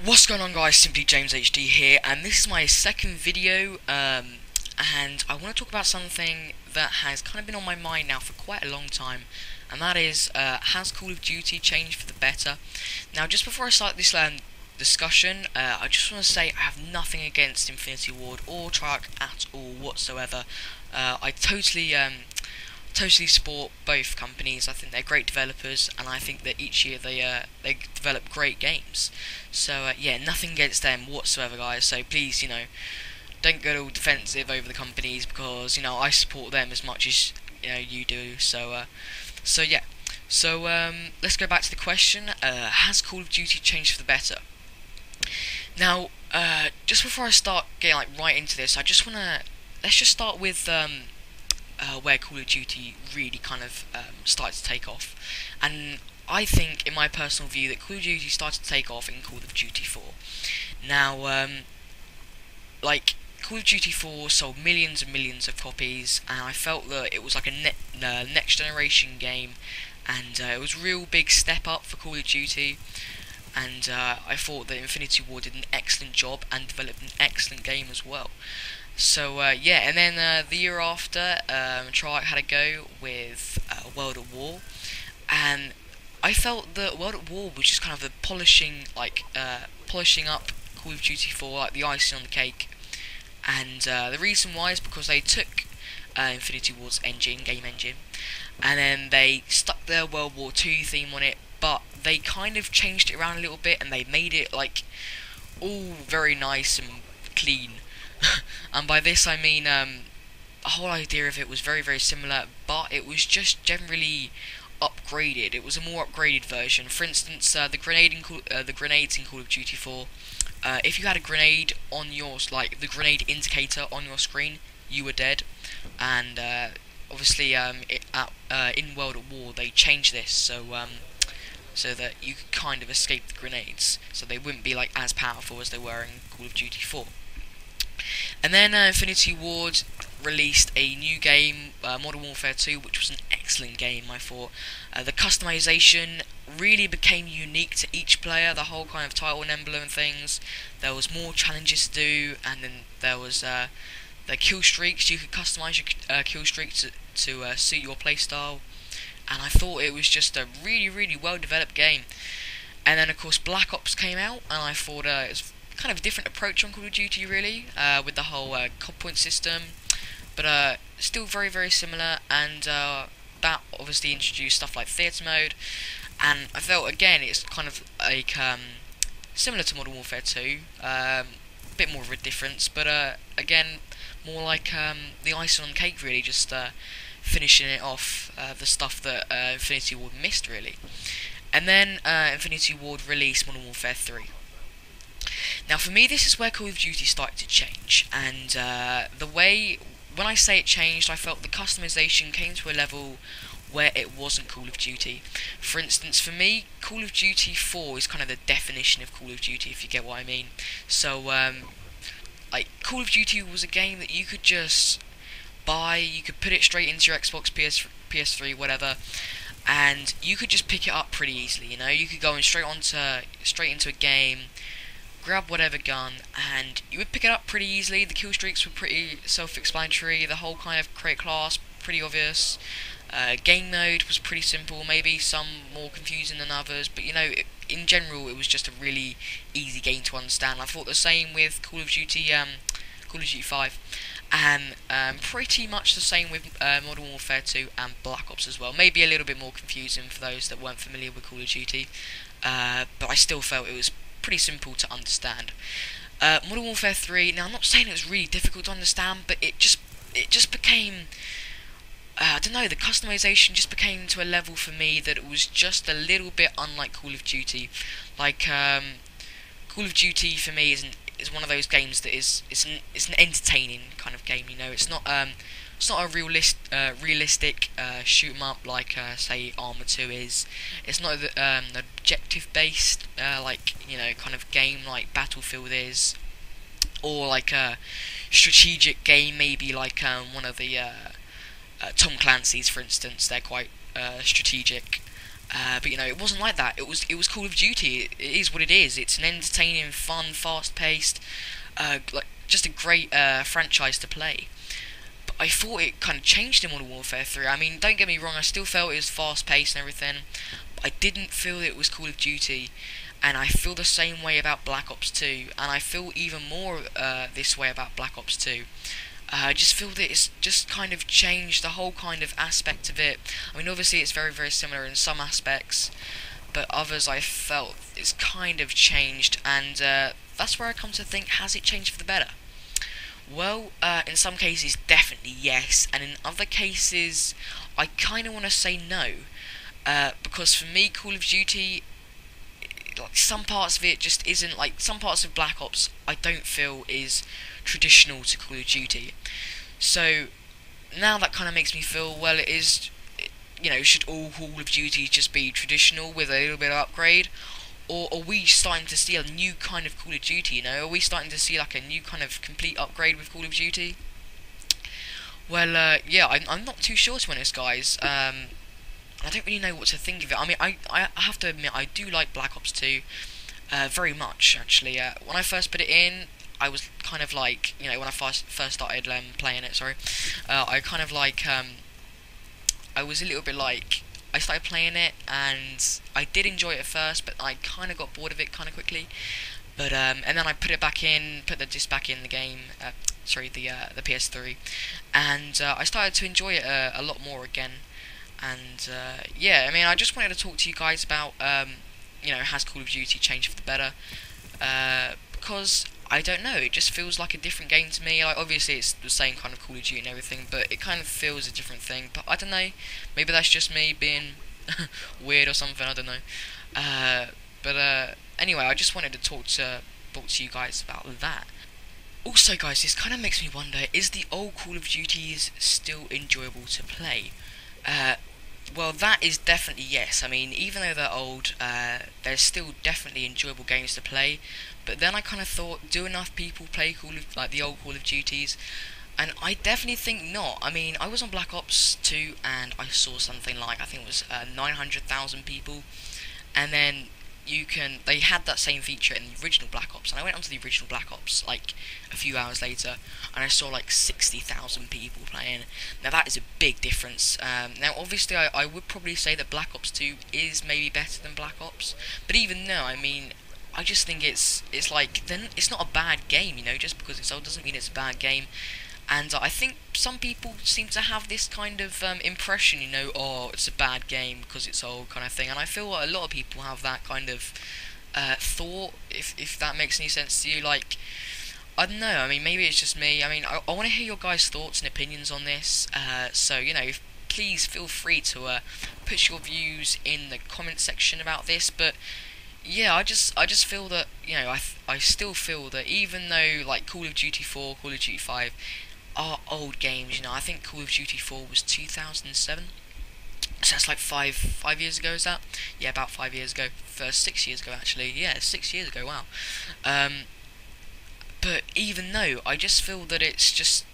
What's going on, guys? SimplyJamesHD here, and this is my second video, and I want to talk about something that has kind of been on my mind now for quite a long time, and that is, has Call of Duty changed for the better? Now, just before I start this discussion, I just want to say I have nothing against Infinity Ward or Treyarch at all whatsoever. I totally support both companies. I think they're great developers, and I think that each year they develop great games. So yeah, nothing against them whatsoever, guys. So please, don't get all defensive over the companies, because I support them as much as you do. So yeah. So let's go back to the question. Has Call of Duty changed for the better? Now, just before I start getting right into this, let's just start with where Call of Duty really kind of started to take off. And I think, in my personal view, that Call of Duty started to take off in Call of Duty 4. Now, Call of Duty 4 sold millions and millions of copies, and I felt that it was like a next generation game, and it was a real big step up for Call of Duty. And I thought that Infinity Ward did an excellent job and developed an excellent game as well. So yeah, and then the year after, Treyarch had a go with World at War, and I felt that World at War was just kind of the polishing up Call of Duty 4, like the icing on the cake. And the reason why is because they took Infinity Ward's game engine, and then they stuck their World War II theme on it, but they kind of changed it around a little bit, and they made it like all very nice and clean. And by this I mean the whole idea of it was very, very similar, but it was just generally upgraded. It was a more upgraded version. For instance, the grenades in Call of Duty 4. If you had a grenade on the grenade indicator on your screen, you were dead. And obviously, in World at War, they changed this so that you could kind of escape the grenades, so they wouldn't be like as powerful as they were in Call of Duty 4. And then Infinity Ward released a new game, Modern Warfare 2, which was an excellent game, I thought. The customization really became unique to each player, the whole kind of title and emblem and things. There was more challenges to do, and then there was the kill streaks. You could customize your kill streaks to suit your playstyle. And I thought it was just a really, really well developed game. And then of course Black Ops came out, and I thought it was kind of a different approach on Call of Duty, really, with the whole COD point system, but still very, very similar. And that obviously introduced stuff like theatre mode, and I felt again it's kind of like similar to Modern Warfare 2, a bit more of a difference, but again more like the icing on the cake, really, just finishing it off, the stuff that Infinity Ward missed, really. And then Infinity Ward released Modern Warfare 3. Now, for me, this is where Call of Duty started to change, and when I say it changed, I felt the customization came to a level where it wasn't Call of Duty. For instance, for me, Call of Duty 4 is kind of the definition of Call of Duty, if you get what I mean. So, Call of Duty was a game that you could just buy, you could put it straight into your Xbox, PS3, whatever, and you could just pick it up pretty easily. You could go straight into a game, grab whatever gun, and you would pick it up pretty easily. The kill streaks were pretty self-explanatory. The whole kind of create class, pretty obvious. Game mode was pretty simple, maybe some more confusing than others, but in general, it was just a really easy game to understand. I thought the same with Call of Duty 5, and pretty much the same with Modern Warfare 2 and Black Ops as well. Maybe a little bit more confusing for those that weren't familiar with Call of Duty, but I still felt it was pretty simple to understand. Modern Warfare 3, now I'm not saying it was really difficult to understand, but it just became, I don't know, the customization just became to a level for me that it was just a little bit unlike Call of Duty. Call of Duty for me is one of those games that is an entertaining kind of game. It's not a realistic shoot 'em up like say Arma 2 is. It's not an objective based kind of game like Battlefield is, or like a strategic game, maybe like one of the Tom Clancy's, for instance. They're quite strategic. But it wasn't like that. It was Call of Duty. It is what it is. It's an entertaining, fun, fast-paced, like just a great franchise to play. But I thought it kind of changed in Modern Warfare 3. I mean, don't get me wrong. I still felt it was fast-paced and everything. But I didn't feel it was Call of Duty. And I feel the same way about Black Ops 2. And I feel even more this way about Black Ops 2. I just feel that it's just kind of changed the whole kind of aspect of it. I mean, obviously it's very, very similar in some aspects, but others I felt it's kind of changed, and that's where I come to think, has it changed for the better? Well, in some cases, definitely yes, and in other cases, I kind of want to say no, because for me, Call of Duty, like some parts of it just isn't, like some parts of Black Ops I don't feel is traditional to Call of Duty. So now that kind of makes me feel, well, it is, should all Call of Duty just be traditional with a little bit of upgrade, or are we starting to see a new kind of Call of Duty? Are we starting to see like a new kind of complete upgrade with Call of Duty? Well, yeah, I'm not too sure, to be honest, guys. I don't really know what to think of it. I mean, I have to admit, I do like Black Ops 2 very much, actually. When I first put it in, I was kind of like, when I first started playing it, sorry, I kind of like, I was a little bit like, I started playing it, and I did enjoy it at first, but I kind of got bored of it kind of quickly. But and then I put the disc back in the game, sorry, the PS3, and I started to enjoy it a lot more again. And yeah, I mean, I just wanted to talk to you guys about, has Call of Duty changed for the better? Because I don't know, it just feels like a different game to me. Like, obviously it's the same kind of Call of Duty and everything, but it kind of feels a different thing. But I don't know, maybe that's just me being weird or something, I don't know. But anyway, I just wanted to talk to you guys about that. Also, guys, this kind of makes me wonder, is the old Call of Duties still enjoyable to play? Well, that is definitely yes. I mean, even though they're old, they're still definitely enjoyable games to play. But then I kind of thought, do enough people play the old Call of Duties? And I definitely think not. I mean, I was on Black Ops 2 and I saw something like, I think it was 900,000 people, and then they had that same feature in the original Black Ops, and I went onto the original Black Ops like a few hours later, and I saw like 60,000 people playing. Now that is a big difference. Now obviously I would probably say that Black Ops 2 is maybe better than Black Ops, but even though, I mean, I just think it's like, then it's not a bad game, just because it's old doesn't mean it's a bad game. And I think some people seem to have this kind of impression, oh, it's a bad game because it's old kind of thing. And I feel like a lot of people have that kind of thought, if that makes any sense to you. Like, I don't know, I mean, maybe it's just me. I mean, I want to hear your guys' thoughts and opinions on this. So, please feel free to put your views in the comment section about this. But yeah, I just feel that, I still feel that even though, like, Call of Duty 4, Call of Duty 5 are old games, I think Call of Duty 4 was 2007, so that's like five years ago, is that? Yeah, about 5 years ago, 6 years ago actually, yeah, 6 years ago, wow. But even though, I just feel that it's just,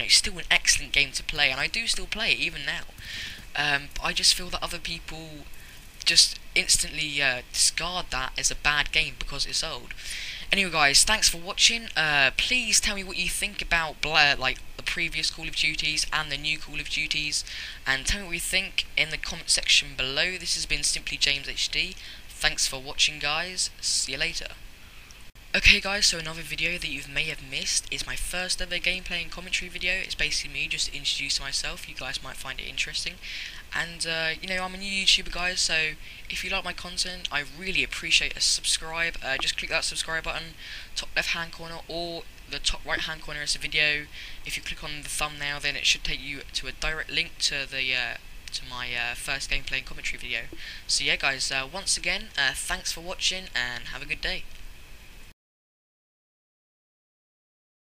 still an excellent game to play, and I do still play it even now. I just feel that other people just instantly discard that as a bad game because it's old. Anyway, guys, thanks for watching. Please tell me what you think about like the previous Call of Duties and the new Call of Duties, and tell me what you think in the comment section below. This has been SimplyJamesHD. Thanks for watching, guys. See you later. Okay, guys, so another video that you may have missed is my first ever gameplay and commentary video. It's basically me just introducing myself. You guys might find it interesting. And, I'm a new YouTuber, guys, so if you like my content, I really appreciate a subscribe. Just click that subscribe button, top left hand corner, or the top right hand corner is the video. If you click on the thumbnail, then it should take you to a direct link to the to my first gameplay and commentary video. So yeah, guys, once again, thanks for watching, and have a good day.